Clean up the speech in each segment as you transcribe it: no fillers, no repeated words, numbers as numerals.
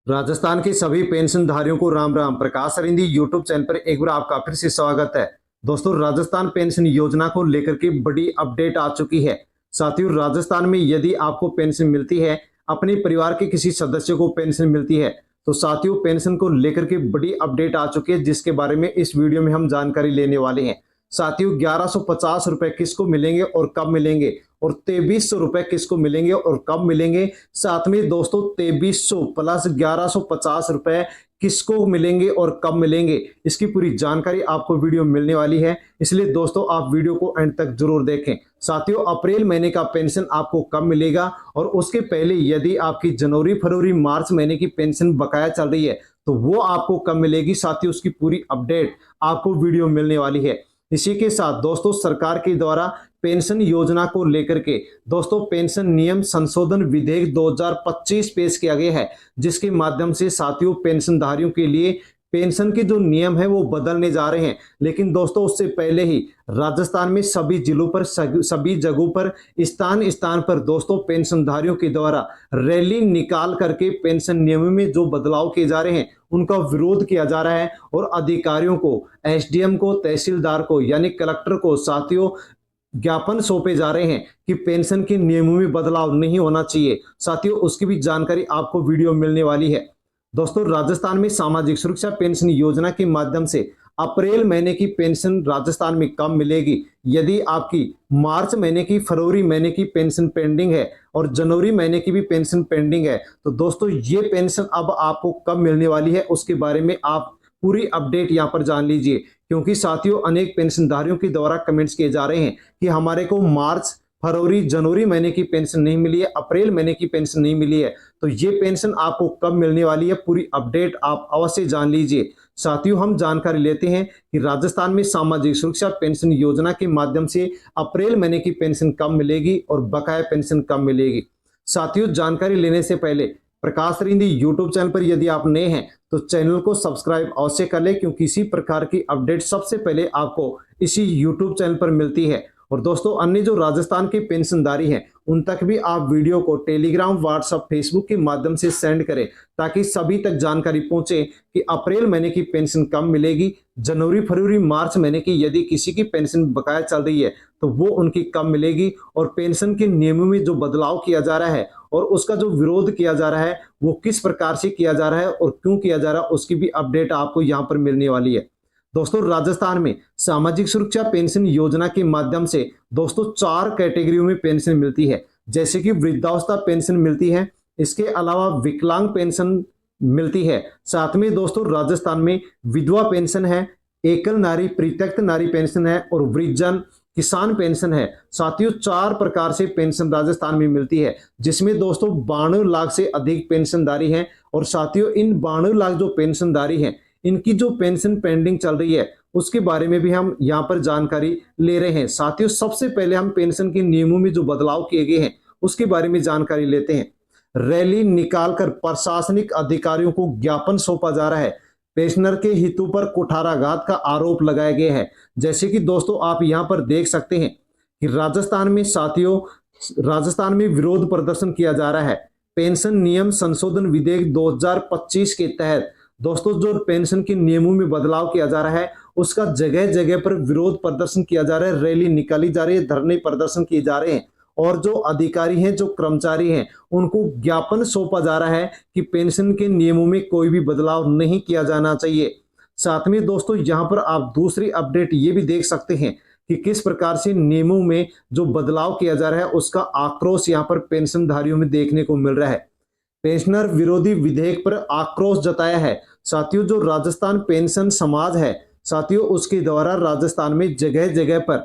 राजस्थान के सभी पेंशनधारियों को राम राम। प्रकाश सरिंदी यूट्यूब चैनल पर एक बार आपका फिर से स्वागत है। दोस्तों, राजस्थान पेंशन योजना को लेकर के बड़ी अपडेट आ चुकी है। साथियों, राजस्थान में यदि आपको पेंशन मिलती है, अपने परिवार के किसी सदस्य को पेंशन मिलती है, तो साथियों पेंशन को लेकर के बड़ी अपडेट आ चुकी है, जिसके बारे में इस वीडियो में हम जानकारी लेने वाले हैं। साथियों, 1150 रुपए किसको मिलेंगे और कब मिलेंगे, और 2300 रुपए किसको मिलेंगे और कब मिलेंगे। साथ में दोस्तों 2300 प्लस 1150 रुपए किसको मिलेंगे और कब मिलेंगे, इसकी पूरी जानकारी आपको वीडियो में मिलने वाली है। इसलिए दोस्तों आप वीडियो को एंड तक जरूर देखें। साथियों, अप्रैल महीने का पेंशन आपको कब मिलेगा, और उसके पहले यदि आपकी जनवरी फरवरी मार्च महीने की पेंशन बकाया चल रही है तो वो आपको कब मिलेगी, साथियों उसकी पूरी अपडेट आपको वीडियो मिलने वाली है। इसी के साथ दोस्तों सरकार के द्वारा पेंशन योजना को लेकर के दोस्तों पेंशन नियम संशोधन विधेयक 2025 पेश किया गया है, जिसके माध्यम से साथियों पेंशनधारियों के लिए पेंशन के जो नियम है वो बदलने जा रहे हैं। लेकिन दोस्तों उससे पहले ही राजस्थान में सभी जिलों पर सभी जगहों पर स्थान स्थान पर दोस्तों पेंशनधारियों के द्वारा रैली निकाल करके पेंशन नियमों में जो बदलाव किए जा रहे हैं उनका विरोध किया जा रहा है, और अधिकारियों को, एसडीएम को, तहसीलदार को यानी कलेक्टर को साथियों ज्ञापन सौंपे जा रहे हैं कि पेंशन के नियमों में बदलाव नहीं होना चाहिए। साथियों उसकी भी जानकारी आपको वीडियो मिलने वाली है। दोस्तों, राजस्थान में सामाजिक सुरक्षा पेंशन योजना के माध्यम से अप्रैल महीने की पेंशन राजस्थान में कब मिलेगी, यदि आपकी मार्च महीने की, फरवरी महीने की पेंशन पेंडिंग है और जनवरी महीने की भी पेंशन पेंडिंग है, तो दोस्तों ये पेंशन अब आपको कब मिलने वाली है उसके बारे में आप पूरी अपडेट यहां पर जान लीजिए। क्योंकि साथियों अनेक पेंशनधारियों के द्वारा कमेंट्स किए जा रहे हैं कि हमारे को मार्च फरवरी जनवरी महीने की पेंशन नहीं मिली है, अप्रैल महीने की पेंशन नहीं मिली है, तो ये पेंशन आपको कब मिलने वाली है, पूरी अपडेट आप अवश्य जान लीजिए। साथियों हम जानकारी लेते हैं कि राजस्थान में सामाजिक सुरक्षा पेंशन योजना के माध्यम से अप्रैल महीने की पेंशन कब मिलेगी और बकाया पेंशन कब मिलेगी। साथियों जानकारी लेने से पहले प्रकाश सरिंदी यूट्यूब चैनल पर यदि आप नए हैं तो चैनल को सब्सक्राइब अवश्य कर ले, क्योंकि इसी प्रकार की अपडेट सबसे पहले आपको इसी यूट्यूब चैनल पर मिलती है। और दोस्तों अन्य जो राजस्थान के पेंशनधारी हैं उन तक भी आप वीडियो को टेलीग्राम, व्हाट्सएप, फेसबुक के माध्यम से सेंड करें, ताकि सभी तक जानकारी पहुंचे कि अप्रैल महीने की पेंशन कब मिलेगी, जनवरी फरवरी मार्च महीने की यदि किसी की पेंशन बकाया चल रही है तो वो उनकी कब मिलेगी, और पेंशन के नियमों में जो बदलाव किया जा रहा है और उसका जो विरोध किया जा रहा है वो किस प्रकार से किया जा रहा है और क्यों किया जा रहा है, उसकी भी अपडेट आपको यहाँ पर मिलने वाली है। दोस्तों राजस्थान में सामाजिक सुरक्षा पेंशन योजना के माध्यम से दोस्तों 4 कैटेगरियों में पेंशन मिलती है, जैसे कि वृद्धावस्था पेंशन मिलती है, इसके अलावा विकलांग पेंशन मिलती है, साथ में दोस्तों राजस्थान में विधवा पेंशन है, एकल नारी परित्यक्त नारी पेंशन है, और वृद्धजन किसान पेंशन है। साथियों 4 प्रकार से पेंशन राजस्थान में मिलती है, जिसमें दोस्तों 92 लाख से अधिक पेंशनधारी हैं। और साथियों इन 92 लाख जो पेंशनधारी हैं इनकी जो पेंशन पेंडिंग चल रही है उसके बारे में भी हम यहाँ पर जानकारी ले रहे हैं। साथियों सबसे पहले हम पेंशन के नियमों में जो बदलाव किए गए हैं उसके बारे में जानकारी लेते हैं। रैली निकालकर प्रशासनिक अधिकारियों को ज्ञापन सौंपा जा रहा है, पेंशनर के हितों पर कुठाराघात का आरोप लगाया गया है। जैसे कि दोस्तों आप यहाँ पर देख सकते हैं कि राजस्थान में साथियों राजस्थान में विरोध प्रदर्शन किया जा रहा है। पेंशन नियम संशोधन विधेयक 2025 के तहत दोस्तों जो पेंशन के नियमों में बदलाव किया जा रहा है उसका जगह जगह पर विरोध प्रदर्शन किया जा रहा है, रैली निकाली जा रही है, धरने प्रदर्शन किए जा रहे हैं, और जो अधिकारी हैं, जो कर्मचारी हैं, उनको ज्ञापन सौंपा जा रहा है कि पेंशन के नियमों में कोई भी बदलाव नहीं किया जाना चाहिए। साथ में दोस्तों यहाँ पर आप दूसरी अपडेट ये भी देख सकते हैं कि किस प्रकार से नियमों में जो बदलाव किया जा रहा है उसका आक्रोश यहाँ पर पेंशनधारियों में देखने को मिल रहा है। पेंशनर विरोधी विधेयक पर आक्रोश जताया है। साथियों जो राजस्थान पेंशन समाज है साथियों उसके द्वारा राजस्थान में जगह जगह पर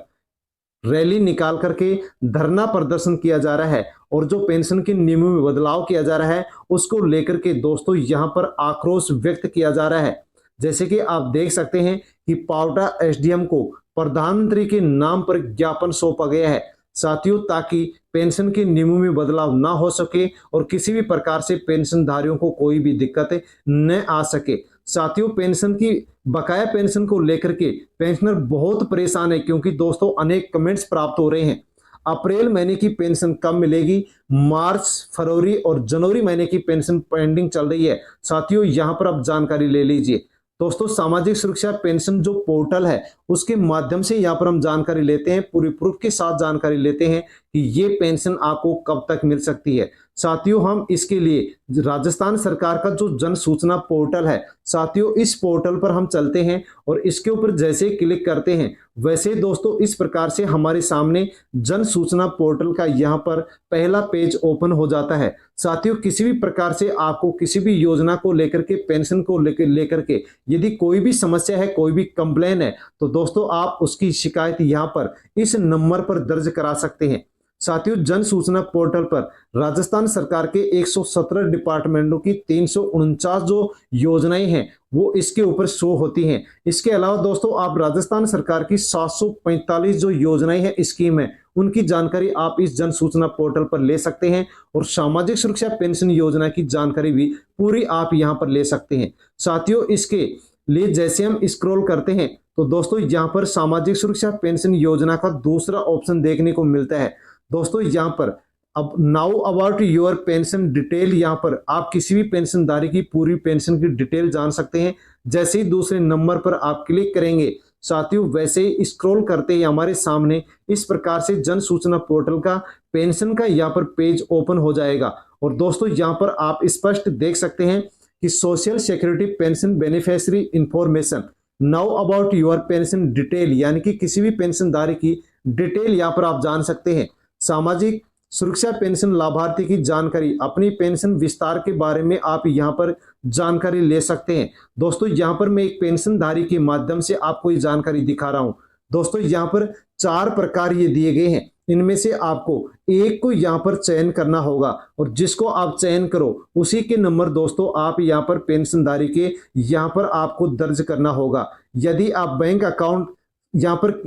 रैली निकाल करके धरना प्रदर्शन किया जा रहा है, और जो पेंशन के नियमों में बदलाव किया जा रहा है उसको लेकर के दोस्तों यहां पर आक्रोश व्यक्त किया जा रहा है। जैसे कि आप देख सकते हैं कि पावटा एसडीएम को प्रधानमंत्री के नाम पर ज्ञापन सौंपा गया है साथियों, ताकि पेंशन के नियमों में बदलाव ना हो सके और किसी भी प्रकार से पेंशनधारियों को कोई भी दिक्कत न आ सके। साथियों पेंशन की बकाया पेंशन को लेकर के पेंशनर बहुत परेशान है, क्योंकि दोस्तों अनेक कमेंट्स प्राप्त हो रहे हैं। अप्रैल महीने की पेंशन कब मिलेगी, मार्च, फरवरी और जनवरी महीने की पेंशन पेंडिंग चल रही है। साथियों यहाँ पर आप जानकारी ले लीजिए। दोस्तों सामाजिक सुरक्षा पेंशन जो पोर्टल है उसके माध्यम से यहाँ पर हम जानकारी लेते हैं, पूरी प्रूफ के साथ जानकारी लेते हैं कि ये पेंशन आपको कब तक मिल सकती है। साथियों हम इसके लिए राजस्थान सरकार का जो जन सूचना पोर्टल है, साथियों इस पोर्टल पर हम चलते हैं और इसके ऊपर जैसे क्लिक करते हैं वैसे दोस्तों इस प्रकार से हमारे सामने जन सूचना पोर्टल का यहाँ पर पहला पेज ओपन हो जाता है। साथियों किसी भी प्रकार से आपको किसी भी योजना को लेकर के, पेंशन को लेकर के यदि कोई भी समस्या है, कोई भी कंप्लेन है, तो दोस्तों आप उसकी शिकायत यहाँ पर इस नंबर पर दर्ज करा सकते हैं। साथियों जन सूचना पोर्टल पर राजस्थान सरकार के 117 डिपार्टमेंटों की 349 जो योजनाएं हैं वो इसके ऊपर शो होती हैं। इसके अलावा दोस्तों आप राजस्थान सरकार की 745 जो योजनाएं हैं, स्कीम है, उनकी जानकारी आप इस जन सूचना पोर्टल पर ले सकते हैं और सामाजिक सुरक्षा पेंशन योजना की जानकारी भी पूरी आप यहां पर ले सकते हैं। साथियों इसके लिए जैसे हम स्क्रॉल करते हैं तो दोस्तों यहां पर सामाजिक सुरक्षा पेंशन योजना का दूसरा ऑप्शन देखने को मिलता है। दोस्तों यहाँ पर अब now about your pension detail, यहाँ पर आप किसी भी पेंशनधारी की पूरी पेंशन की डिटेल जान सकते हैं। जैसे ही दूसरे नंबर पर आप क्लिक करेंगे साथियों वैसे ही स्क्रॉल करते ही हमारे सामने इस प्रकार से जन सूचना पोर्टल का पेंशन का यहाँ पर पेज ओपन हो जाएगा। और दोस्तों यहाँ पर आप स्पष्ट देख सकते हैं कि social security pension beneficiary information, now about your pension detail, यानी कि किसी भी पेंशनधारी की डिटेल यहाँ पर आप जान सकते हैं। सामाजिक सुरक्षा पेंशन लाभार्थी की जानकारी, अपनी पेंशन विस्तार के बारे में आप यहां पर जानकारी ले सकते हैं। दोस्तों यहां पर मैं एक पेंशनधारी के माध्यम से आपको ये जानकारी दिखा रहा हूं। दोस्तों यहां पर 4 प्रकार ये दिए गए हैं, इनमें से आपको एक को यहां पर चयन करना होगा और जिसको आप चयन करो उसी के नंबर दोस्तों आप यहां पर पेंशनधारी के यहां पर आपको दर्ज करना होगा। यदि आप बैंक अकाउंट यहां पर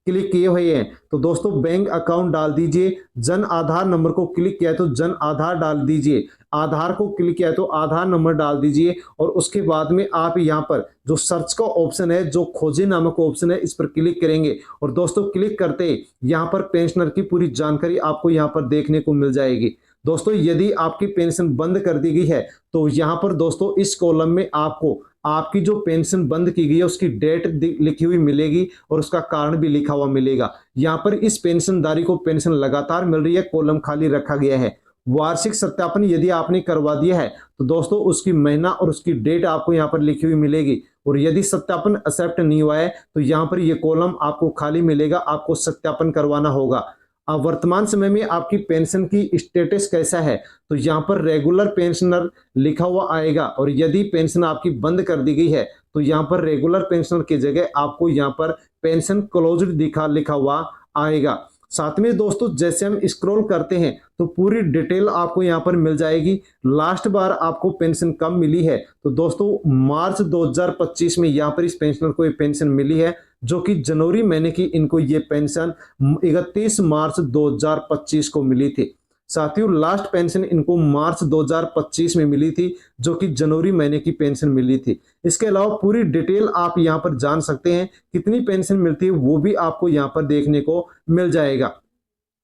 क्लिक किए हुए हैं तो दोस्तों बैंक अकाउंट डाल दीजिए, जन आधार नंबर को क्लिक किया है तो जन आधार डाल दीजिए, आधार को क्लिक किया है तो आधार नंबर डाल दीजिए और उसके बाद में आप यहां पर जो सर्च का ऑप्शन है, जो खोजे नामक ऑप्शन है, इस पर क्लिक करेंगे और दोस्तों क्लिक करते यहां पर पेंशनर की पूरी जानकारी आपको यहां पर देखने को मिल जाएगी। दोस्तों यदि आपकी पेंशन बंद कर दी गई है तो यहां पर दोस्तों इस कॉलम में आपको आपकी जो पेंशन बंद की गई है उसकी डेट लिखी हुई मिलेगी और उसका कारण भी लिखा हुआ मिलेगा। यहाँ पर इस पेंशनधारी को पेंशन लगातार मिल रही है, कॉलम खाली रखा गया है। वार्षिक सत्यापन यदि आपने करवा दिया है तो दोस्तों उसकी महीना और उसकी डेट आपको यहाँ पर लिखी हुई मिलेगी और यदि सत्यापन एक्सेप्ट नहीं हुआ है तो यहाँ पर ये कॉलम आपको खाली मिलेगा, आपको सत्यापन करवाना होगा। अब वर्तमान समय में आपकी पेंशन की स्टेटस कैसा है तो यहाँ पर रेगुलर पेंशनर लिखा हुआ आएगा और यदि पेंशन आपकी बंद कर दी गई है तो यहाँ पर रेगुलर पेंशनर की जगह आपको यहाँ पर पेंशन क्लोज्ड लिखा हुआ आएगा। साथ में दोस्तों जैसे हम स्क्रॉल करते हैं तो पूरी डिटेल आपको यहाँ पर मिल जाएगी। लास्ट बार आपको पेंशन कब मिली है तो दोस्तों मार्च 2025 में यहाँ पर इस पेंशनर को ये पेंशन मिली है, जो कि जनवरी महीने की इनको ये पेंशन 31 मार्च 2025 को मिली थी। साथियों लास्ट पेंशन इनको मार्च 2025 में मिली थी, जो कि जनवरी महीने की पेंशन मिली थी। इसके अलावा पूरी डिटेल आप यहां पर जान सकते हैं, कितनी पेंशन मिलती है वो भी आपको यहां पर देखने को मिल जाएगा।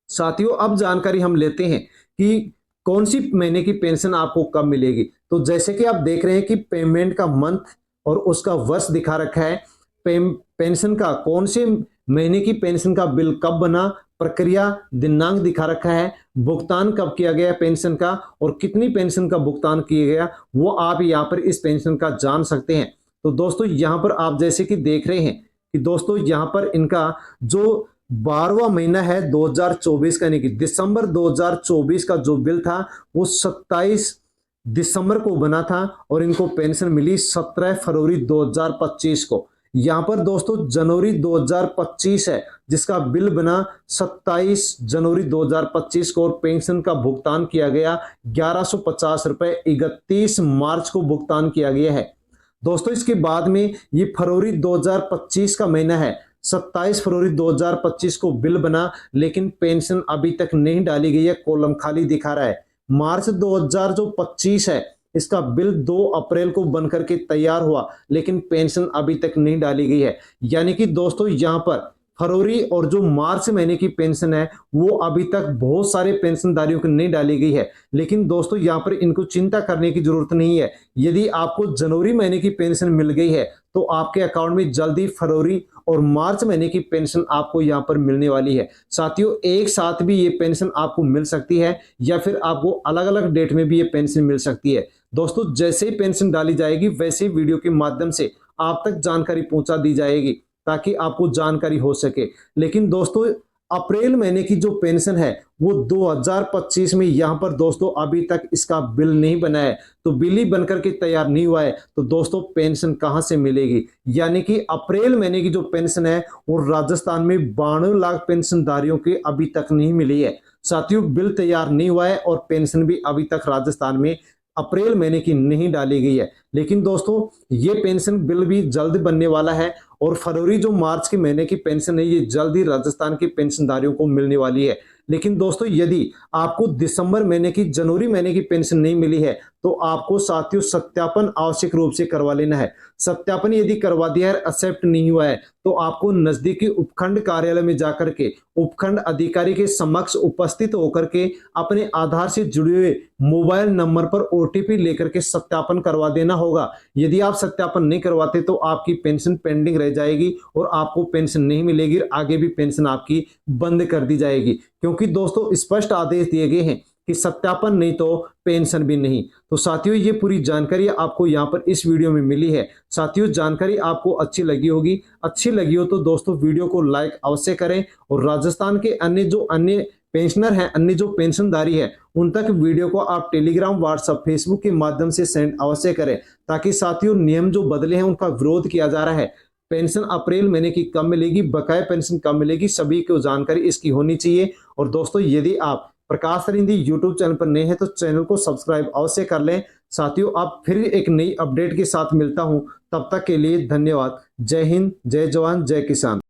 साथियों अब जानकारी हम लेते हैं कि कौन सी महीने की पेंशन आपको कब मिलेगी। तो जैसे कि आप देख रहे हैं कि पेमेंट का मंथ और उसका वर्ष दिखा रखा है, पेंशन का कौन से महीने की पेंशन का बिल कब बना, प्रक्रिया दिनांक दिखा रखा है, भुगतान कब किया गया पेंशन का और कितनी पेंशन का भुगतान किया गया वो आप यहाँ पर इस पेंशन का जान सकते हैं। तो दोस्तों यहाँ पर आप जैसे कि देख रहे हैं कि दोस्तों यहाँ पर इनका जो 12वां महीना है 2024 का, यानी कि दिसंबर 2024 का जो बिल था वो 27 दिसंबर को बना था और इनको पेंशन मिली 17 फरवरी 2025 को। यहाँ पर दोस्तों जनवरी 2025 है जिसका बिल बना 27 जनवरी 2025 को और पेंशन का भुगतान किया गया 1150 रुपए 31 मार्च को भुगतान किया गया है। दोस्तों इसके बाद में ये फरवरी 2025 का महीना है, 27 फरवरी 2025 को बिल बना लेकिन पेंशन अभी तक नहीं डाली गई है, कॉलम खाली दिखा रहा है। मार्च 2025 है, इसका बिल 2 अप्रैल को बनकर के तैयार हुआ लेकिन पेंशन अभी तक नहीं डाली गई है। यानी कि दोस्तों यहाँ पर फरवरी और जो मार्च महीने की पेंशन है वो अभी तक बहुत सारे पेंशनधारियों को नहीं डाली गई है। लेकिन दोस्तों यहाँ पर इनको चिंता करने की जरूरत नहीं है। यदि आपको जनवरी महीने की पेंशन मिल गई है तो आपके अकाउंट में जल्दी फरवरी और मार्च महीने की पेंशन आपको यहाँ पर मिलने वाली है। साथियों, एक साथ भी ये पेंशन आपको मिल सकती है या फिर आपको अलग अलग डेट में भी ये पेंशन मिल सकती है। दोस्तों, जैसे ही पेंशन डाली जाएगी वैसे ही वीडियो के माध्यम से आप तक जानकारी पहुंचा दी जाएगी ताकि आपको जानकारी हो सके। लेकिन दोस्तों, अप्रैल महीने की जो पेंशन है वो 2025 में यहाँ पर दोस्तों अभी तक इसका बिल नहीं बना है। तो बिल ही बनकर के तैयार नहीं हुआ है तो दोस्तों पेंशन कहां से मिलेगी। यानी कि अप्रैल महीने की जो पेंशन है वो राजस्थान में 92 लाख पेंशनधारियों की अभी तक नहीं मिली है। साथियों, बिल तैयार नहीं हुआ है और पेंशन भी अभी तक राजस्थान में अप्रैल महीने की नहीं डाली गई है। लेकिन दोस्तों, ये पेंशन बिल भी जल्द बनने वाला है और फरवरी जो मार्च के महीने की पेंशन है ये जल्द ही राजस्थान के पेंशनधारियों को मिलने वाली है। लेकिन दोस्तों, यदि आपको दिसंबर महीने की जनवरी महीने की पेंशन नहीं मिली है तो आपको साथियों सत्यापन आवश्यक रूप से करवा लेना है। सत्यापन यदि करवा दिया है, एक्सेप्ट नहीं हुआ है, तो आपको नजदीकी उपखंड कार्यालय में जाकर के उपखंड अधिकारी के समक्ष उपस्थित होकर के अपने आधार से जुड़े हुए मोबाइल नंबर पर ओटीपी लेकर के सत्यापन करवा देना होगा। यदि आप सत्यापन नहीं करवाते तो आपकी पेंशन पेंडिंग रह जाएगी और आपको पेंशन नहीं मिलेगी, आगे भी पेंशन आपकी बंद कर दी जाएगी। क्योंकि दोस्तों स्पष्ट आदेश दिए गए हैं कि सत्यापन नहीं तो पेंशन भी नहीं। तो साथियों, ये पूरी जानकारी आपको यहाँ पर इस वीडियो में मिली है। साथियों, जानकारी आपको अच्छी लगी होगी। अच्छी लगी हो तो दोस्तों वीडियो को लाइक अवश्य करें और राजस्थान के अन्य पेंशनर हैं, अन्य जो पेंशनधारी है उन तक वीडियो को आप टेलीग्राम, व्हाट्सएप, फेसबुक के माध्यम से सेंड अवश्य करें ताकि साथियों नियम जो बदले हैं उनका विरोध किया जा रहा है। पेंशन अप्रैल महीने की कब मिलेगी, बकाया पेंशन कब मिलेगी, सभी को जानकारी इसकी होनी चाहिए। और दोस्तों, यदि आप प्रकाश सरिंधी यूट्यूब चैनल पर नए हैं तो चैनल को सब्सक्राइब अवश्य कर लें। साथियों, आप फिर एक नई अपडेट के साथ मिलता हूं, तब तक के लिए धन्यवाद। जय हिंद, जय जवान, जय किसान।